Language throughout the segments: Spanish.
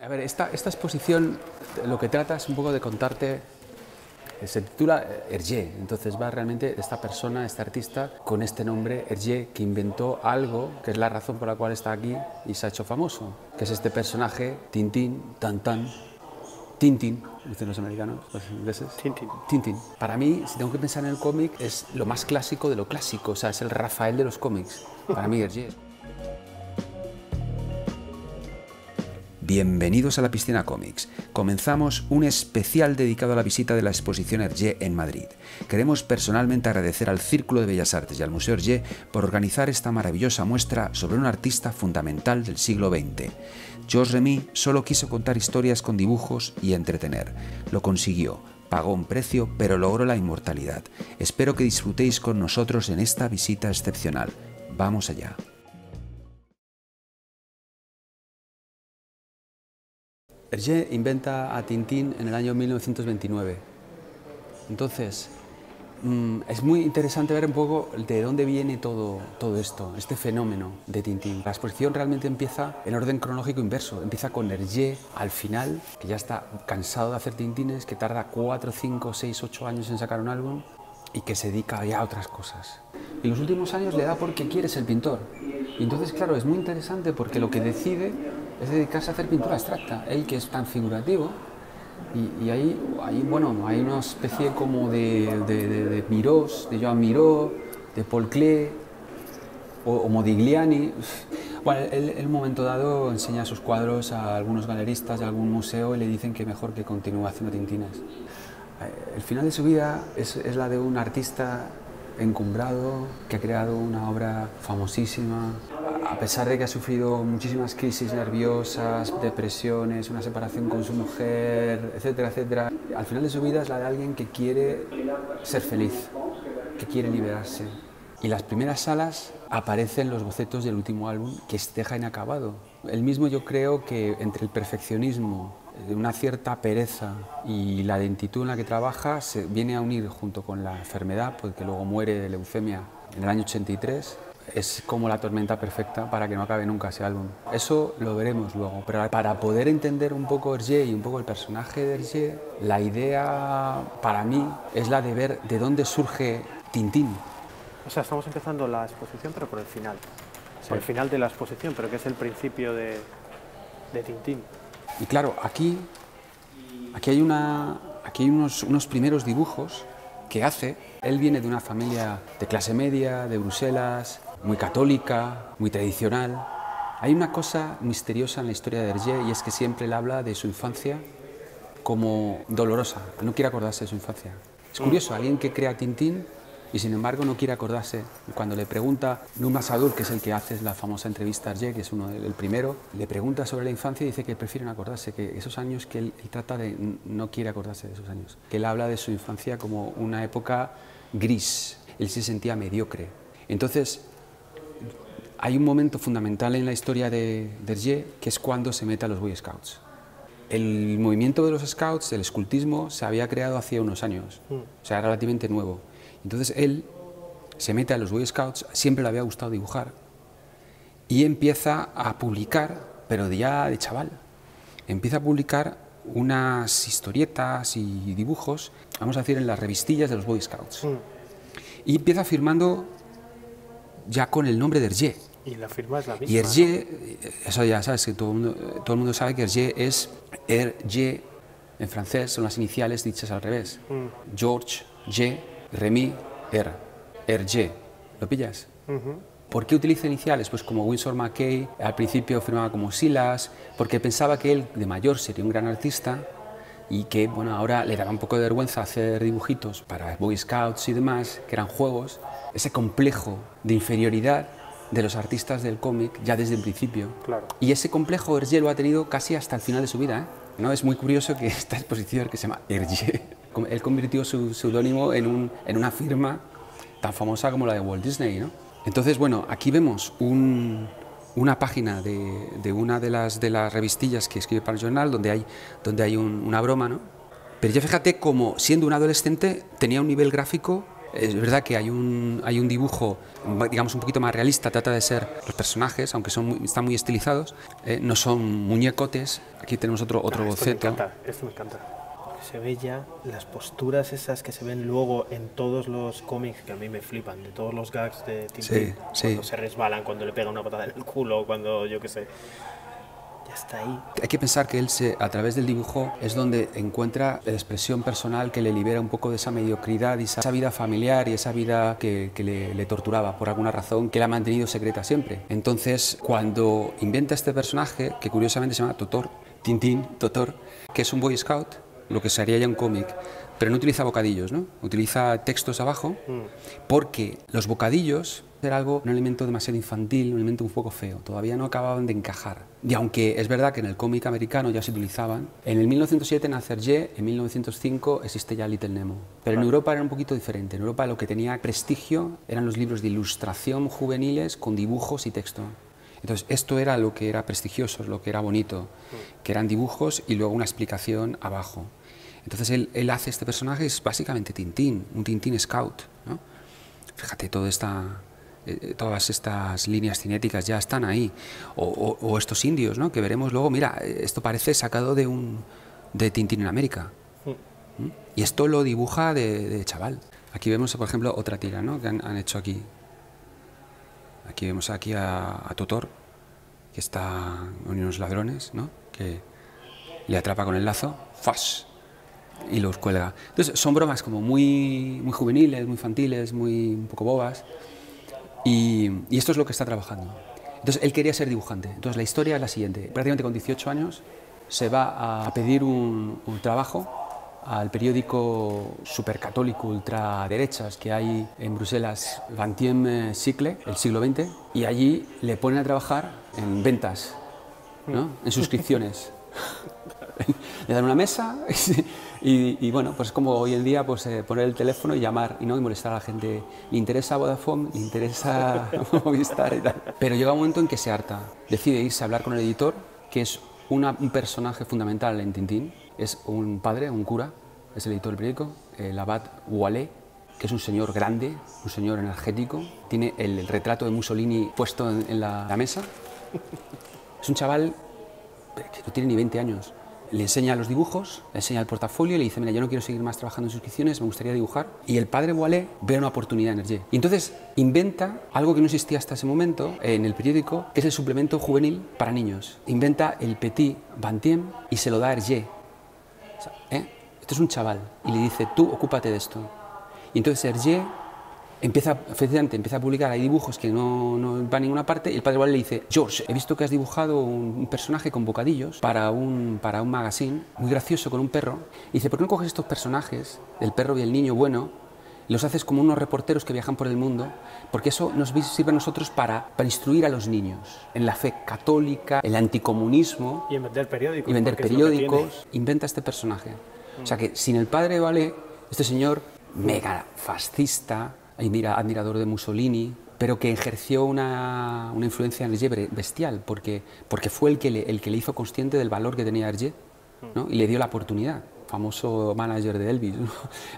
A ver, esta exposición lo que trata es un poco de contarte, se titula Hergé, entonces va realmente esta persona, este artista, con este nombre, Hergé, que inventó algo que es la razón por la cual está aquí y se ha hecho famoso, que es este personaje, Tintín, Tintín, dicen los americanos, los ingleses. Tintín. Para mí, si tengo que pensar en el cómic, es lo más clásico de lo clásico, o sea, es el Rafael de los cómics, para mí Hergé. Bienvenidos a la Piscina Comics. Comenzamos un especial dedicado a la visita de la exposición Hergé en Madrid. Queremos personalmente agradecer al Círculo de Bellas Artes y al Museo Hergé por organizar esta maravillosa muestra sobre un artista fundamental del siglo XX. Georges Remy solo quiso contar historias con dibujos y entretener. Lo consiguió. Pagó un precio, pero logró la inmortalidad. Espero que disfrutéis con nosotros en esta visita excepcional. Vamos allá. Hergé inventa a Tintín en el año 1929. Entonces, es muy interesante ver un poco de dónde viene todo esto, este fenómeno de Tintín. La exposición realmente empieza en orden cronológico inverso. Empieza con Hergé al final, que ya está cansado de hacer Tintines, que tarda 4, 5, 6, 8 años en sacar un álbum y que se dedica ya a otras cosas. Y en los últimos años le da porque quiere ser pintor. Y entonces, claro, es muy interesante porque lo que decide es dedicarse a hacer pintura abstracta. Él, que es tan figurativo, y ahí bueno, hay una especie como de Mirós, de Joan Miró, de Paul Klee o Modigliani. Bueno, él en un momento dado enseña sus cuadros a algunos galeristas de algún museo y le dicen que mejor que continúe haciendo tintines. El final de su vida es la de un artista encumbrado, que ha creado una obra famosísima, a pesar de que ha sufrido muchísimas crisis nerviosas, depresiones, una separación con su mujer, etcétera, etcétera. Al final de su vida es la de alguien que quiere ser feliz, que quiere liberarse. Y las primeras salas aparecen los bocetos del último álbum que deja inacabado. Él mismo, yo creo que entre el perfeccionismo, una cierta pereza y la lentitud en la que trabaja se viene a unir junto con la enfermedad, porque luego muere de leucemia en el año 83. Es como la tormenta perfecta para que no acabe nunca ese álbum. Eso lo veremos luego, pero para poder entender un poco Hergé y un poco el personaje de Hergé, la idea para mí es la de ver de dónde surge Tintín. O sea, estamos empezando la exposición, pero por el final. Sí. Por el final de la exposición, pero que es el principio de Tintín. Y claro, aquí hay unos primeros dibujos que hace. Él viene de una familia de clase media, de Bruselas, muy católica, muy tradicional. Hay una cosa misteriosa en la historia de Hergé y es que siempre él habla de su infancia como dolorosa. No quiere acordarse de su infancia. Es curioso, alguien que crea Tintín y sin embargo no quiere acordarse. Cuando le pregunta Numa Sadur, que es el que hace la famosa entrevista a Hergé, que es el primero, le pregunta sobre la infancia y dice que prefieren acordarse, que esos años que él trata de no quiere acordarse de esos años. Que él habla de su infancia como una época gris, él se sentía mediocre. Entonces, hay un momento fundamental en la historia de Hergé, que es cuando se mete a los Boy Scouts. El movimiento de los Scouts, el escultismo, se había creado hacía unos años, o sea, relativamente nuevo. Entonces él se mete a los Boy Scouts, siempre le había gustado dibujar, y empieza a publicar, pero ya de chaval, empieza a publicar unas historietas y dibujos, vamos a decir, en las revistillas de los Boy Scouts. Y empieza firmando ya con el nombre de Hergé. Y la firma es la misma. Y Hergé, eso ya sabes que todo el mundo sabe que Hergé es Hergé, en francés son las iniciales dichas al revés. George, G, Remy, Hergé. ¿Lo pillas? ¿Por qué utiliza iniciales? Pues como Winsor McCay, al principio firmaba como Silas, porque pensaba que él de mayor sería un gran artista y que, bueno, ahora le daba un poco de vergüenza hacer dibujitos para Boy Scouts y demás, que eran juegos, ese complejo de inferioridad de los artistas del cómic ya desde el principio. Claro. Y ese complejo Hergé lo ha tenido casi hasta el final de su vida, ¿eh? ¿No? Es muy curioso que esta exposición, que se llama Hergé, él convirtió su seudónimo en una firma tan famosa como la de Walt Disney, ¿no? Entonces, bueno, aquí vemos una página de una de las revistillas que escribe para el Journal, donde hay una broma, ¿no? Pero ya fíjate cómo, siendo un adolescente, tenía un nivel gráfico Es verdad que hay un dibujo, digamos, un poquito más realista, trata de ser los personajes, aunque están muy estilizados, no son muñecotes. Aquí tenemos otro boceto. Esto me encanta. Se ve ya las posturas esas que se ven luego en todos los cómics, que a mí me flipan, de todos los gags de Tintín, cuando se resbalan, cuando le pega una patada en el culo, cuando yo qué sé. Ya está ahí. Hay que pensar que él, a través del dibujo, es donde encuentra la expresión personal que le libera un poco de esa mediocridad y esa vida familiar y esa vida que le torturaba por alguna razón, que la ha mantenido secreta siempre. Entonces, cuando inventa este personaje, que curiosamente se llama Totor, Tintín, Totor, que es un Boy Scout, lo que se haría ya un cómic, pero no utiliza bocadillos, ¿no? Utiliza textos abajo, porque los bocadillos era un elemento demasiado infantil, un elemento un poco feo, todavía no acababan de encajar. Y aunque es verdad que en el cómic americano ya se utilizaban, en el 1907 nace Hergé, en 1905 existe ya Little Nemo. Pero en Europa era un poquito diferente. En Europa lo que tenía prestigio eran los libros de ilustración juveniles con dibujos y texto. Entonces esto era lo que era prestigioso, lo que era bonito, que eran dibujos y luego una explicación abajo. Entonces él hace este personaje, es básicamente Tintín, un Tintín Scout, ¿no? Fíjate, todas estas líneas cinéticas ya están ahí, o estos indios, ¿no? Que veremos luego, mira, esto parece sacado de Tintín en América. Y esto lo dibuja de chaval. Aquí vemos, por ejemplo, otra tira, ¿no? Que han hecho aquí. Aquí vemos aquí a Totor, que está con unos ladrones, ¿no? Que le atrapa con el lazo, ¡fash!, y los cuelga. Entonces son bromas como muy juveniles, muy infantiles, un poco bobas, y esto es lo que está trabajando. Entonces él quería ser dibujante. Entonces la historia es la siguiente: prácticamente con 18 años se va a pedir un trabajo al periódico supercatólico ultraderechas que hay en Bruselas, 20e siècle, el siglo XX, y allí le ponen a trabajar en ventas, ¿no? En suscripciones. Le dan una mesa y bueno, pues como hoy en día, pues poner el teléfono y llamar y molestar a la gente. Le interesa Vodafone, le interesa Movistar y tal. Pero llega un momento en que se harta, decide irse a hablar con el editor, que es un personaje fundamental en Tintín. Es un padre, un cura, es el editor del periódico, el abad Wallet, que es un señor grande, un señor energético. Tiene el retrato de Mussolini puesto en la mesa. Es un chaval que no tiene ni 20 años. Le enseña los dibujos, le enseña el portafolio y le dice: mira, yo no quiero seguir más trabajando en suscripciones, me gustaría dibujar. Y el padre Wallet ve una oportunidad en Hergé. Y entonces inventa algo que no existía hasta ese momento en el periódico, que es el suplemento juvenil para niños. Inventa el Petit Vingtième y se lo da a Hergé. O sea, Esto es un chaval. Y le dice: tú ocúpate de esto. Y entonces Hergé empieza a publicar, hay dibujos que no van a ninguna parte, y el padre Wallet le dice: George, he visto que has dibujado un personaje con bocadillos para un magazine, muy gracioso, con un perro. Y dice: ¿por qué no coges estos personajes, el perro y el niño bueno, y los haces como unos reporteros que viajan por el mundo? Porque eso nos sirve a nosotros para instruir a los niños en la fe católica, el anticomunismo. Y en vender periódicos. Y vender periódicos. Inventa este personaje. O sea que sin el padre Wallet, este señor mega fascista, admirador de Mussolini, pero que ejerció una influencia en Hergé bestial, porque fue el que le hizo consciente del valor que tenía Hergé, ¿no? Y le dio la oportunidad, famoso manager de Elvis, ¿no?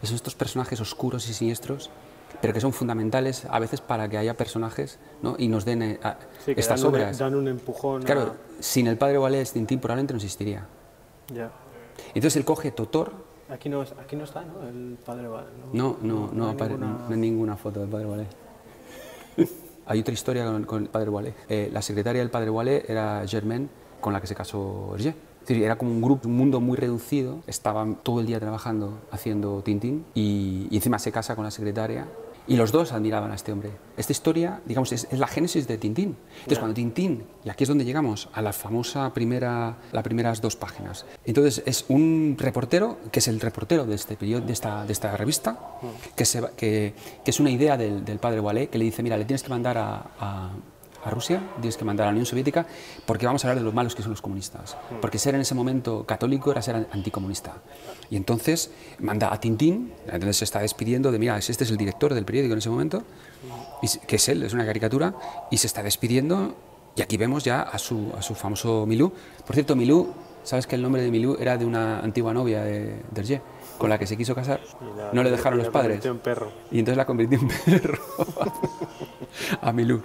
Son estos personajes oscuros y siniestros, pero que son fundamentales a veces para que haya personajes, ¿no? Y nos den estas obras. Dan un empujón. Claro, sin el padre Wallet, Tintín probablemente no existiría. Ya. Entonces él coge Totor. Aquí no está, ¿no? El padre Wallet. No hay ninguna foto del padre Wallet. Hay otra historia con el padre Wallet. La secretaria del padre Wallet era Germaine, con la que se casó Hergé. Es decir, era como un mundo muy reducido. Estaban todo el día trabajando, haciendo Tintín, y encima se casa con la secretaria. Y los dos admiraban a este hombre. Esta historia, digamos, es la génesis de Tintín. Entonces, cuando Tintín, y aquí es donde llegamos, a la famosa las primeras 2 páginas. Entonces, es un reportero, que es el reportero de este periodo, de esta revista, que es una idea del padre Wallet, que le dice: mira, le tienes que mandar a Rusia, tienes que mandar a la Unión Soviética, porque vamos a hablar de los malos que son los comunistas. Porque ser en ese momento católico era ser anticomunista. Y entonces manda a Tintín, entonces se está despidiendo de: mira, este es el director del periódico en ese momento, que es él, es una caricatura, y se está despidiendo, y aquí vemos ya a su famoso Milú. Por cierto, Milú, ¿sabes que el nombre de Milú era de una antigua novia de Hergé? con la que se quiso casar, no le dejaron los padres. En perro. Y entonces la convirtió en perro a Milú.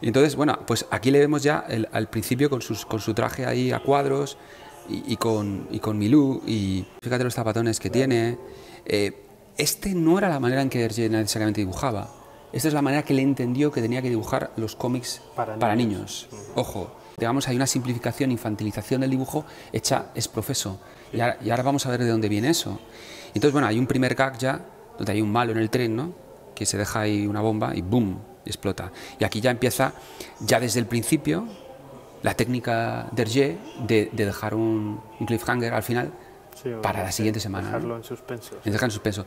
Y entonces, bueno, pues aquí le vemos ya al principio con su traje ahí a cuadros y con Milú, y fíjate los zapatones que tiene. Este no era la manera en que Hergé necesariamente dibujaba. Esta es la manera que él entendió que tenía que dibujar los cómics para niños. Ojo, digamos, hay una simplificación, infantilización del dibujo hecha es profeso. Y ahora vamos a ver de dónde viene eso. Entonces, bueno, hay un primer gag ya, donde hay un malo en el tren, ¿no? Que se deja ahí una bomba y ¡boom!, explota. Y aquí ya empieza, ya desde el principio, la técnica de Hergé de dejar un cliffhanger al final para la siguiente semana. Dejarlo en suspenso. Dejar en suspenso.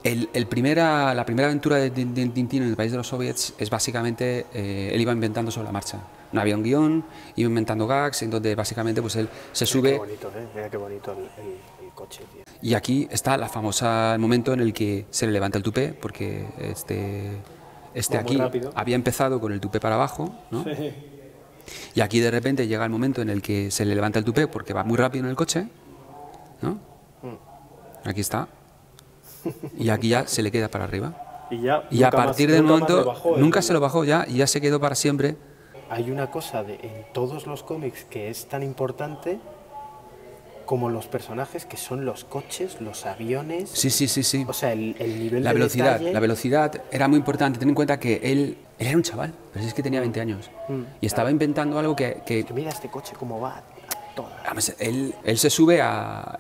La primera aventura de Tintín en el país de los soviets es básicamente, él iba inventando sobre la marcha. No había un guión, iba inventando gags, en donde básicamente pues él se sube... Qué bonito, mira qué bonito el coche, tío. Y aquí está el momento en el que se le levanta el tupé, porque este aquí había empezado con el tupé para abajo, ¿no? Sí. Y aquí de repente llega el momento en el que se le levanta el tupé porque va muy rápido en el coche, ¿no? Aquí está. Y aquí ya se le queda para arriba. Y a partir del momento nunca se lo bajó ya, y ya se quedó para siempre. Hay una cosa en todos los cómics que es tan importante como los personajes, que son los coches, los aviones. Sí. O sea, el nivel de velocidad. Detalle. La velocidad era muy importante. Ten en cuenta que él era un chaval, pero es que tenía 20 años. Y estaba inventando algo que... Es que mira este coche cómo va. Además, él se sube a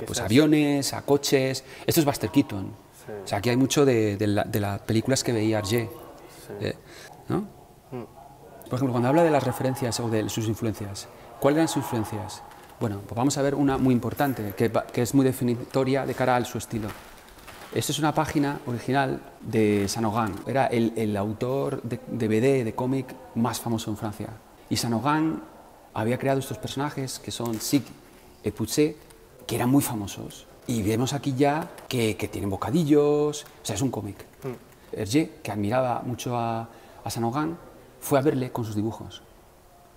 pues, aviones, a coches. Esto es Buster Keaton. Sí. O sea, aquí hay mucho de las películas que veía Hergé, ¿no? Por ejemplo, cuando habla de las referencias o de sus influencias, ¿cuáles eran sus influencias? Bueno, pues vamos a ver una muy importante, que es muy definitoria de cara a su estilo. Esta es una página original de Saint-Augan. Era el autor de BD, de cómic más famoso en Francia. Y Saint-Augan había creado estos personajes que son Sig y Pouchet, que eran muy famosos. Y vemos aquí ya que tienen bocadillos, o sea, es un cómic. Hergé, que admiraba mucho a Saint-Augan, fue a verle con sus dibujos.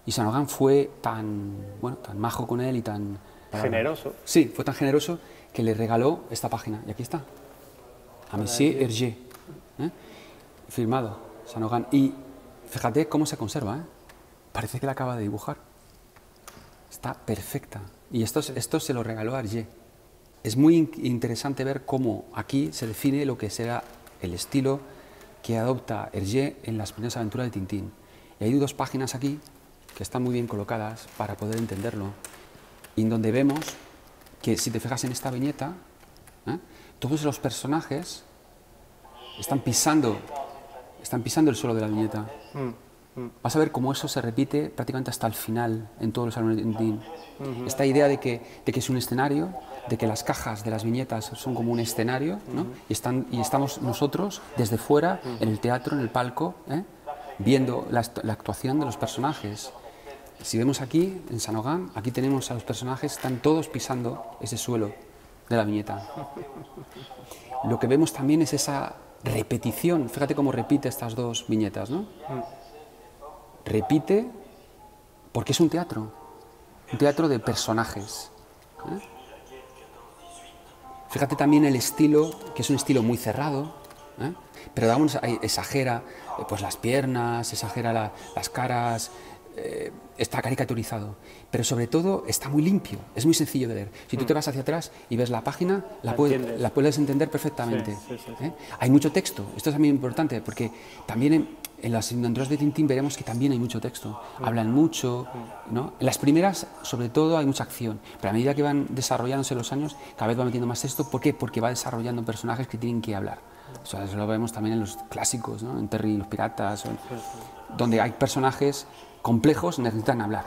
Y Saint-Augan fue tan majo con él y tan... Generoso. Sí, fue tan generoso que le regaló esta página. Y aquí está. A Monsieur Hergé. Firmado, Saint-Augan. Y fíjate cómo se conserva, Parece que la acaba de dibujar. Está perfecta. Y esto se lo regaló a Hergé. Es muy interesante ver cómo aquí se define lo que será el estilo que adopta Hergé en las primeras aventuras de Tintín. Y hay dos páginas aquí que están muy bien colocadas para poder entenderlo, y en donde vemos que, si te fijas en esta viñeta, todos los personajes están pisando el suelo de la viñeta. Vas a ver cómo eso se repite prácticamente hasta el final en todos los álbumes de Tintín. Esta idea de que es un escenario, de que las cajas de las viñetas son como un escenario, ¿no? y estamos nosotros desde fuera, en el teatro, en el palco, viendo la actuación de los personajes. Si vemos aquí, en Saint-Augan, aquí tenemos a los personajes, están todos pisando ese suelo de la viñeta. Lo que vemos también es esa repetición. Fíjate cómo repite estas dos viñetas, ¿no? Repite porque es un teatro de personajes. Fíjate también el estilo, que es un estilo muy cerrado, pero digamos, exagera pues las piernas, exagera las caras, está caricaturizado, pero sobre todo está muy limpio, es muy sencillo de leer. Si tú te vas hacia atrás y ves la página, la puedes entender perfectamente. Sí. Hay mucho texto, esto es también importante, porque también en las aventuras de Tintín veremos que también hay mucho texto, hablan mucho, ¿no? En las primeras, sobre todo, hay mucha acción, pero a medida que van desarrollándose los años, cada vez va metiendo más texto. ¿Por qué? Porque va desarrollando personajes que tienen que hablar. O sea, eso lo vemos también en los clásicos, ¿no? En Terry y los piratas, donde hay personajes complejos, necesitan hablar.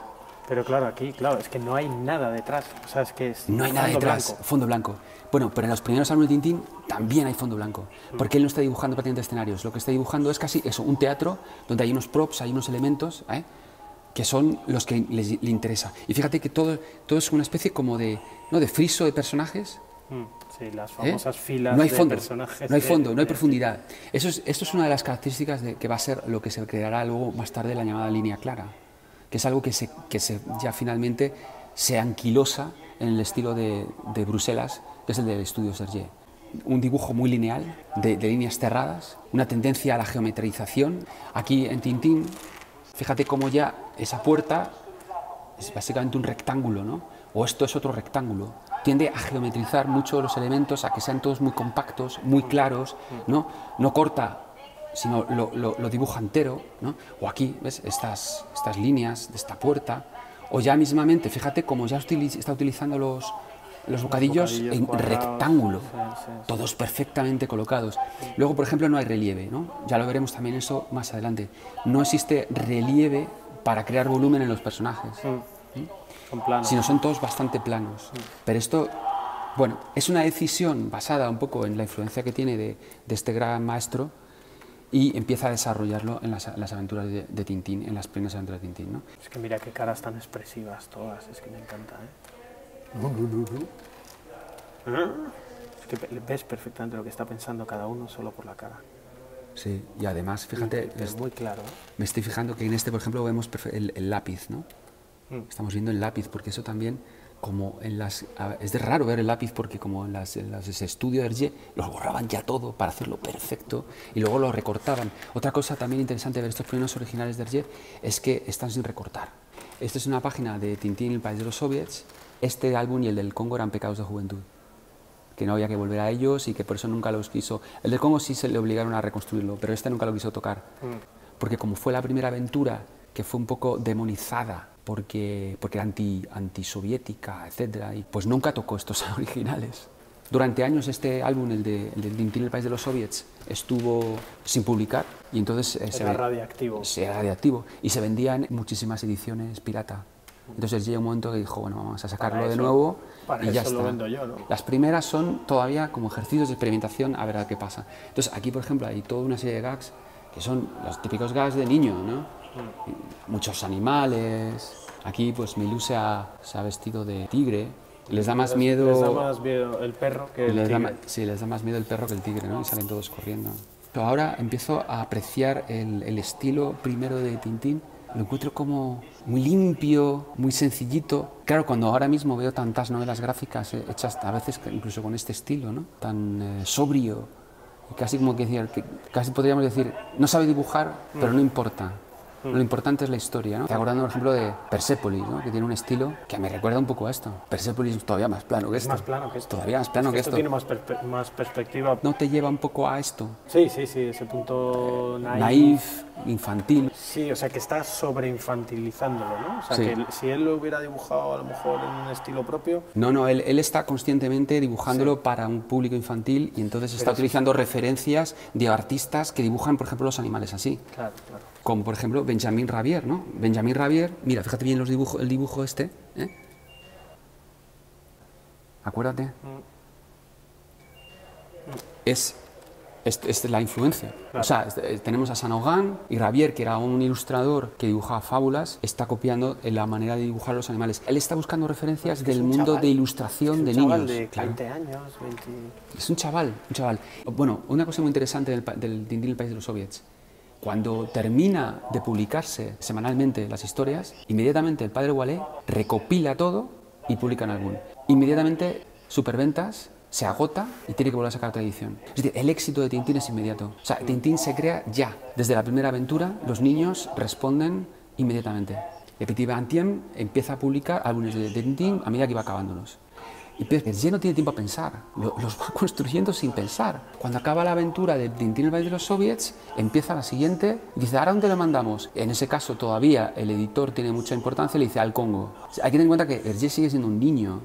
Pero claro, aquí, es que no hay nada detrás. O sea, es que no hay nada detrás, blanco. Fondo blanco. Bueno, pero en los primeros álbumes de Tintín también hay fondo blanco, porque él no está dibujando prácticamente escenarios. Lo que está dibujando es casi eso, un teatro donde hay unos props, hay unos elementos, que son los que le interesa. Y fíjate que todo es una especie como de friso de personajes. Sí, las famosas filas no hay fondo, de personajes. No hay fondo, no hay profundidad. Esto es una de las características que va a ser lo que se creará luego más tarde la llamada línea clara, que es algo que ya finalmente se anquilosa en el estilo de Bruselas que es el del estudio Hergé. Un dibujo muy lineal, de líneas cerradas, una tendencia a la geometrización. Aquí en Tintín, fíjate cómo ya esa puerta es básicamente un rectángulo, ¿no? O esto es otro rectángulo. Tiende a geometrizar mucho los elementos, a que sean todos muy compactos, muy claros, ¿no? No corta, sino lo dibuja entero, ¿no? O aquí, ¿ves? Estas líneas de esta puerta. O ya mismamente, fíjate cómo ya está utilizando los bocadillos en rectángulo, todos perfectamente colocados. Luego, por ejemplo, no hay relieve, ¿no? Ya lo veremos también eso más adelante. No existe relieve para crear volumen en los personajes, son planos, sino son todos bastante planos. Pero esto, bueno, es una decisión basada un poco en la influencia que tiene de este gran maestro y empieza a desarrollarlo en las aventuras de Tintín, en las primeras aventuras de Tintín, ¿no? Es que mira qué caras tan expresivas todas, es que me encanta, ¿eh? Es que ves perfectamente lo que está pensando cada uno solo por la cara. Sí, y además, fíjate, es muy claro, ¿eh? Me estoy fijando que en este, por ejemplo, vemos el lápiz, ¿no? Estamos viendo el lápiz, porque eso también, como en las... Es de raro ver el lápiz, porque como en los estudios de Hergé, los borraban ya todo para hacerlo perfecto, y luego lo recortaban. Otra cosa también interesante de ver estos primeros originales de Hergé es que están sin recortar. Esta es una página de Tintín y el país de los soviets. Este álbum y el del Congo eran pecados de juventud, que no había que volver a ellos y que por eso nunca los quiso. El del Congo sí se le obligaron a reconstruirlo, pero este nunca lo quiso tocar, porque como fue la primera aventura que fue un poco demonizada porque era antisoviética, etcétera, y pues nunca tocó estos originales. Durante años este álbum, el de Tintín y el país de los soviets, estuvo sin publicar y entonces era radiactivo. Era radiactivo y se vendían muchísimas ediciones pirata. Entonces llega un momento que dijo, bueno, vamos a sacarlo de nuevo y ya está. Lo vendo yo, ¿no? Las primeras son todavía como ejercicios de experimentación a ver qué pasa. Entonces aquí, por ejemplo, hay toda una serie de gags que son los típicos gags de niño, ¿no? Muchos animales. Aquí, pues, Milú se ha vestido de tigre. Les da más miedo... Les da más miedo el perro que el tigre. Sí, les da más miedo el perro que el tigre, ¿no? Y salen todos corriendo. Pero ahora empiezo a apreciar el estilo primero de Tintín. Lo encuentro como muy limpio, muy sencillito. Claro, cuando ahora mismo veo tantas novelas gráficas hechas a veces incluso con este estilo, ¿no? Tan sobrio, y casi como que decir, casi podríamos decir, no sabe dibujar, pero no importa. Lo importante es la historia, ¿no? Estoy acordando, por ejemplo, de Persépolis, ¿no? Que tiene un estilo que me recuerda un poco a esto. Persépolis es todavía más plano que esto. Más plano que esto. Todavía más plano que esto. Tiene más perspectiva. ¿No te lleva un poco a esto? Sí, ese punto naif, infantil. Sí, o sea, que está sobreinfantilizándolo, ¿no? O sea, sí. Que si él lo hubiera dibujado a lo mejor en un estilo propio... No, él está conscientemente dibujándolo para un público infantil y entonces está utilizando referencias de artistas que dibujan, por ejemplo, los animales así. Claro. Como, por ejemplo, Benjamin Rabier, ¿no? Benjamin Rabier, mira, fíjate bien el dibujo este, ¿eh? Acuérdate. Es la influencia. Claro. O sea, tenemos a Saint-Aubin y Rabier, que era un ilustrador que dibujaba fábulas, está copiando la manera de dibujar los animales. Él está buscando referencias del mundo de ilustración de niños. Un chaval de 20 años, 20... Es un chaval. Bueno, una cosa muy interesante del Tintín y el país de los soviets. Cuando termina de publicarse semanalmente las historias, inmediatamente el padre Wallet recopila todo y publica en álbum. Inmediatamente, superventas, se agota y tiene que volver a sacar otra edición. Es decir, el éxito de Tintín es inmediato. O sea, Tintín se crea ya. Desde la primera aventura, los niños responden inmediatamente. Le Petit Vingtième empieza a publicar álbumes de Tintín a medida que va acabándolos. Y Hergé no tiene tiempo a pensar, los va construyendo sin pensar. Cuando acaba la aventura de Tintín el país de los soviets, empieza la siguiente y dice, ¿ahora dónde lo mandamos? En ese caso todavía el editor tiene mucha importancia y le dice al Congo. Hay que tener en cuenta que Hergé sigue siendo un niño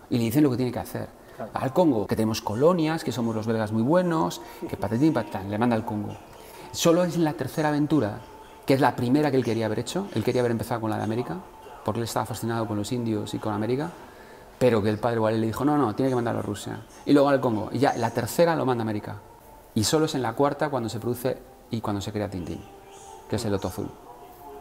y le dicen lo que tiene que hacer. Claro. Al Congo, que tenemos colonias, que somos los belgas muy buenos, que patatín, patatán, le manda al Congo. Solo es en la tercera aventura, que es la primera que él quería haber hecho, él quería haber empezado con la de América, porque él estaba fascinado con los indios y con América, pero que el padre Wallet le dijo, no, tiene que mandarlo a Rusia. Y luego al Congo. Y ya la tercera lo manda a América. Y solo es en la cuarta cuando se produce y cuando se crea Tintín, que es el Loto Azul.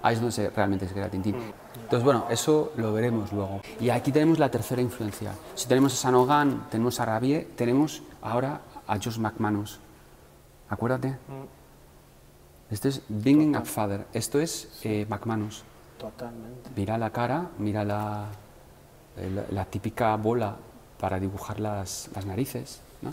Ahí es donde realmente se crea Tintín. Entonces, bueno, eso lo veremos luego. Y aquí tenemos la tercera influencia. Si tenemos a Saint-Aubin, tenemos a Rabier, tenemos ahora a George McManus. Acuérdate. Este es Bringing Up Father. Esto es McManus. Totalmente. Mira la cara, mira la típica bola para dibujar las narices, ¿no?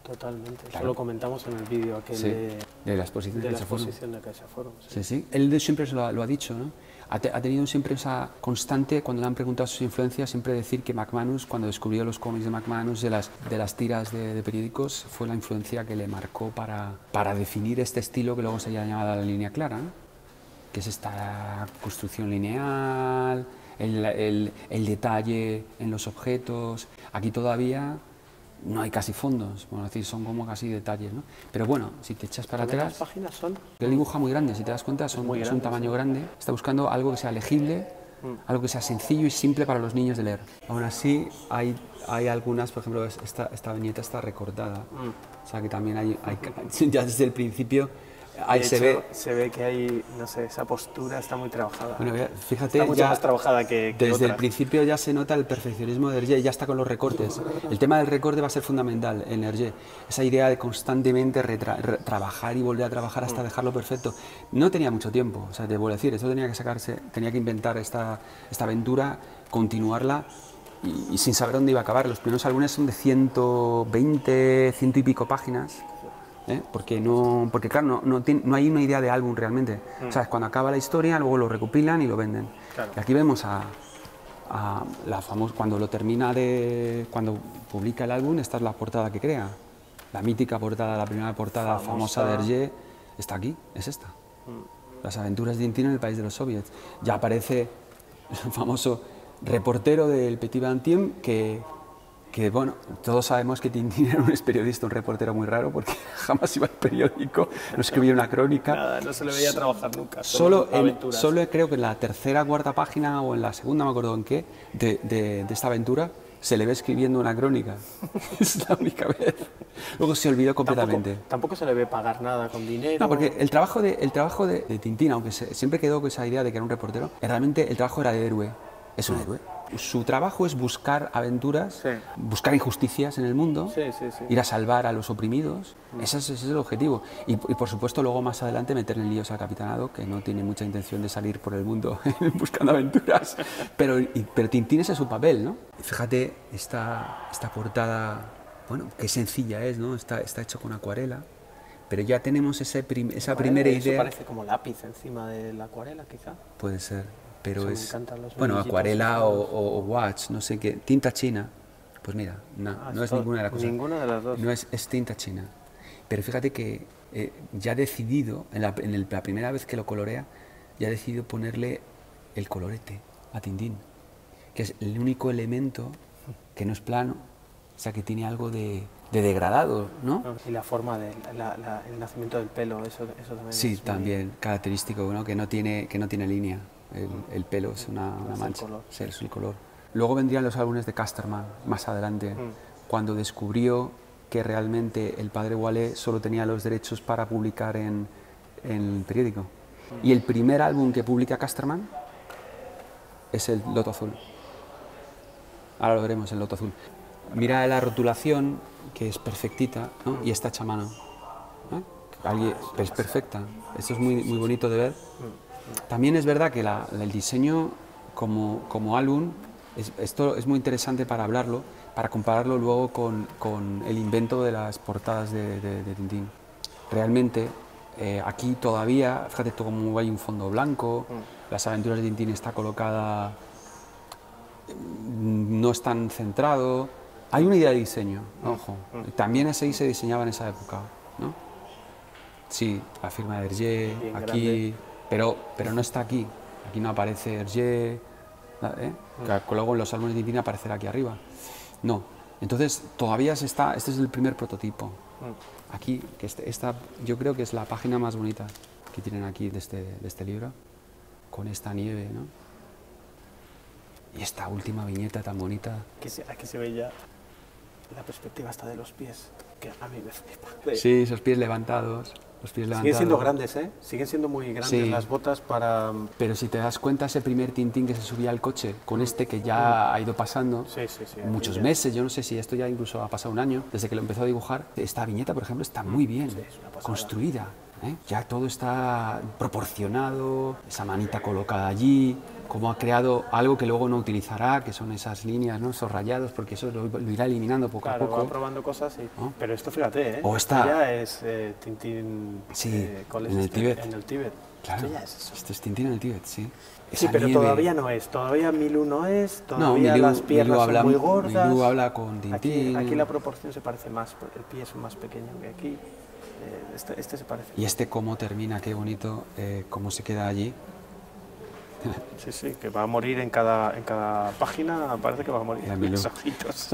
Totalmente, Claro. eso lo comentamos en el vídeo aquel Sí, de la exposición de de la CaixaForum. exposición de CaixaForum. Sí, sí. Él siempre lo ha dicho, ¿no? Ha tenido siempre esa constante, cuando le han preguntado sus influencias, siempre decir que McManus, cuando descubrió los cómics de McManus, de las tiras de periódicos, fue la influencia que le marcó para definir este estilo que luego se ha llamado la línea clara, ¿no? Que es esta construcción lineal, el detalle en los objetos. Aquí todavía no hay casi fondos, bueno, es decir, son como casi detalles, ¿no? Pero bueno, si te echas para ¿También atrás... las páginas son? Él dibuja muy grande, si te das cuenta, es muy un grande, tamaño sí. grande. Está buscando algo que sea legible, algo que sea sencillo y simple para los niños de leer. Aún así, hay algunas, por ejemplo, esta viñeta está recortada. O sea que también hay ya desde el principio, ahí De se hecho, ve... se ve que hay, no sé, esa postura está muy trabajada. Bueno, fíjate, Está mucho ya más trabajada que desde el otras. principio ya se nota el perfeccionismo de Hergé, ya está con los recortes. El tema del recorte va a ser fundamental en Hergé. Esa idea de constantemente trabajar y volver a trabajar hasta dejarlo perfecto. No tenía mucho tiempo, o sea, te vuelvo a decir, esto tenía que sacarse, tenía que inventar esta aventura, continuarla y sin saber dónde iba a acabar. Los primeros álbumes son de 120, 100 y pico páginas. Porque claro, no hay una idea de álbum realmente. O sea, cuando acaba la historia, luego lo recopilan y lo venden. Claro. Y aquí vemos cuando lo termina cuando publica el álbum, esta es la portada que crea. La mítica portada, la primera portada famosa de Hergé, está aquí, es esta. Las aventuras de Tintín en el país de los soviets. Ya aparece el famoso reportero del Petit Vingtième que bueno, todos sabemos que Tintín era un periodista, un reportero muy raro, porque jamás iba al periódico, no escribía una crónica. Nada, no se le veía trabajar nunca. Solo aventuras. creo que en la tercera, cuarta página o en la segunda, me acuerdo en qué, de esta aventura, se le ve escribiendo una crónica. Es la única vez. Luego se olvidó completamente. Tampoco se le ve pagar nada con dinero. No, porque el trabajo de Tintín, aunque siempre quedó con esa idea de que era un reportero, realmente el trabajo era de héroe. Es un héroe. Su trabajo es buscar aventuras, Sí. buscar injusticias en el mundo, Sí. ir a salvar a los oprimidos. Ese es el objetivo. Y por supuesto luego más adelante meter en líos al Capitanado, que no tiene mucha intención de salir por el mundo buscando aventuras. Pero Tintín ese es su papel, ¿no? Fíjate esta portada, bueno, qué sencilla es, ¿no? Está hecho con acuarela. Pero ya tenemos esa primera Eso idea. parece como lápiz encima de la acuarela, quizá. Puede ser, pero Eso me es... encantan los Bueno, brillitos acuarela esos. o watch, no sé qué. Tinta china. Pues mira, no es ninguna de las cosas. Ninguna de las dos. No es tinta china. Pero fíjate que ya ha decidido, la primera vez que lo colorea, ya ha decidido ponerle el colorete a Tintín, que es el único elemento que no es plano, o sea, que tiene algo de degradado, ¿no? Y la forma del el nacimiento del pelo, eso también Sí, es muy- también característico, ¿no? que no tiene línea. El pelo es una Es el mancha. color. Sí, es el color. Luego vendrían los álbumes de Casterman, más adelante, cuando descubrió que realmente el padre Wallet solo tenía los derechos para publicar en el periódico. Y el primer álbum que publica Casterman es el Loto Azul. Ahora lo veremos, el Loto Azul. Mira la rotulación, que es perfectita, ¿no? Y está hecha a mano. Es perfecta. Esto es muy, muy bonito de ver. También es verdad que el diseño como álbum, esto es muy interesante para hablarlo, para compararlo luego con el invento de las portadas de Tintín. Realmente, aquí todavía, fíjate cómo hay un fondo blanco, las aventuras de Tintín está colocada, no es tan centrado. Hay una idea de diseño, ojo. También así se diseñaba en esa época, ¿no? Sí, la firma de Hergé, Bien aquí, pero no está aquí. Aquí no aparece Hergé, que luego en los álbumes de Tintín aparecerá aquí arriba. No. Entonces, todavía este es el primer prototipo. Aquí, que esta yo creo que es la página más bonita que tienen aquí de este libro, con esta nieve, ¿no? Y esta última viñeta tan bonita. Aquí se ve ya la perspectiva hasta de los pies, que a mí me flipa. Sí, esos pies levantados. Siguen siendo grandes, ¿eh? Siguen siendo muy grandes Sí. las botas para... Pero si te das cuenta, ese primer Tintín que se subía al coche, con este que ya ha ido pasando Sí, muchos aquí ya- meses, yo no sé si esto ya incluso ha pasado un año, desde que lo empezó a dibujar, esta viñeta, por ejemplo, está muy bien es una pasada. construida. Ya todo está proporcionado, esa manita colocada allí, cómo ha creado algo que luego no utilizará, que son esas líneas, ¿no? Esos rayados, porque eso lo irá eliminando poco a poco. Va probando cosas, ¿no? Pero esto, fíjate, O está... ya es Tintín en el Tíbet. En el Tíbet. Claro, Esto ya es eso. Esto es Tintín en el Tíbet, sí. Sí, pero nieve... todavía no es, todavía Milú no es, todavía Milú, las piernas habla, son muy gordas. Milú habla con Tintín. Aquí la proporción se parece más, el pie es más pequeño que aquí, este se parece. Y este cómo termina, qué bonito, cómo se queda allí. Sí, que va a morir en cada página, parece que va a morir los ojitos.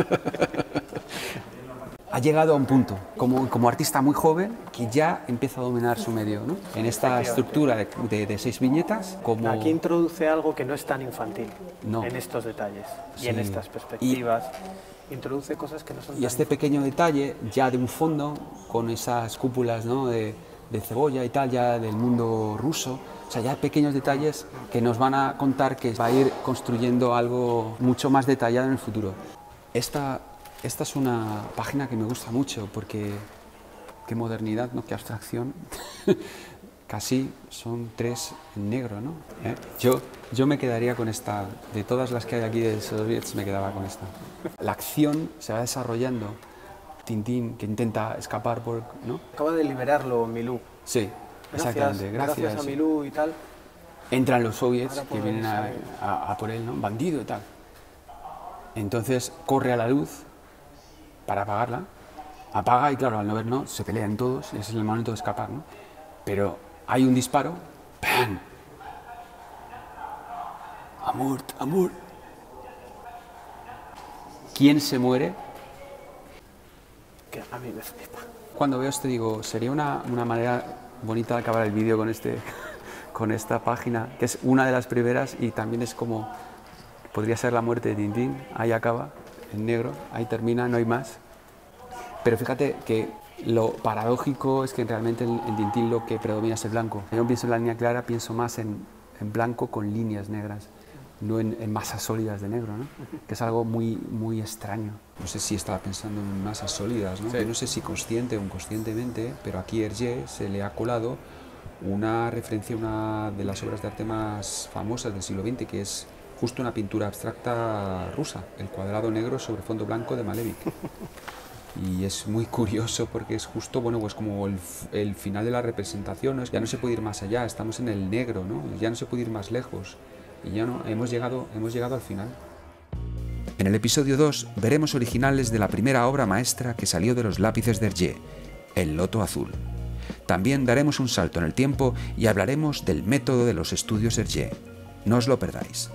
Ha llegado a un punto, como artista muy joven, que ya empieza a dominar su medio, ¿no? En esta estructura de 6 viñetas. Aquí introduce algo que no es tan infantil, no. En estos detalles y en estas perspectivas. Introduce cosas que no son y este pequeño detalle, ya de un fondo, con esas cúpulas, ¿no? de cebolla y tal, ya del mundo ruso. O sea, ya pequeños detalles que nos van a contar que va a ir construyendo algo mucho más detallado en el futuro. Esta es una página que me gusta mucho porque qué modernidad, ¿no? Qué abstracción. Casi son 3 en negro, ¿no? Yo me quedaría con esta. De todas las que hay aquí de Soviets, me quedaba con esta. La acción se va desarrollando. Tintín, que intenta escapar por... ¿no? Acaba de liberarlo Milú. Sí, exactamente. Gracias a Milú y tal. Entran los soviets que vienen a por él, ¿no? Bandido y tal. Entonces corre a la luz para apagarla. Apaga y claro, al no ver, no, se pelean todos. Ese es el momento de escapar, ¿no? Pero hay un disparo. ¡Pam! Amor, amor. ¿Quién se muere? Que a mí me flipa. Cuando veo esto digo, sería una manera bonita de acabar el vídeo con esta página, que es una de las primeras y también es como, podría ser la muerte de Tintín, ahí acaba, en negro, ahí termina, no hay más. Pero fíjate que lo paradójico es que realmente en Tintín lo que predomina es el blanco. Yo no pienso en la línea clara, pienso más en blanco con líneas negras, no en masas sólidas de negro, ¿no? Que es algo muy, muy extraño. No sé si estaba pensando en masas sólidas, ¿no? Sí. Yo no sé si consciente o inconscientemente, pero aquí a Hergé se le ha colado una referencia a una de las obras de arte más famosas del siglo XX, que es justo una pintura abstracta rusa, el cuadrado negro sobre fondo blanco de Malevich. Y es muy curioso porque es justo, bueno, pues como el final de la representación, ¿no? Ya no se puede ir más allá, estamos en el negro, ¿no? Ya no se puede ir más lejos. Y ya no, hemos llegado al final. En el episodio 2 veremos originales de la primera obra maestra que salió de los lápices de Hergé, El Loto Azul. También daremos un salto en el tiempo y hablaremos del método de los estudios Hergé. No os lo perdáis.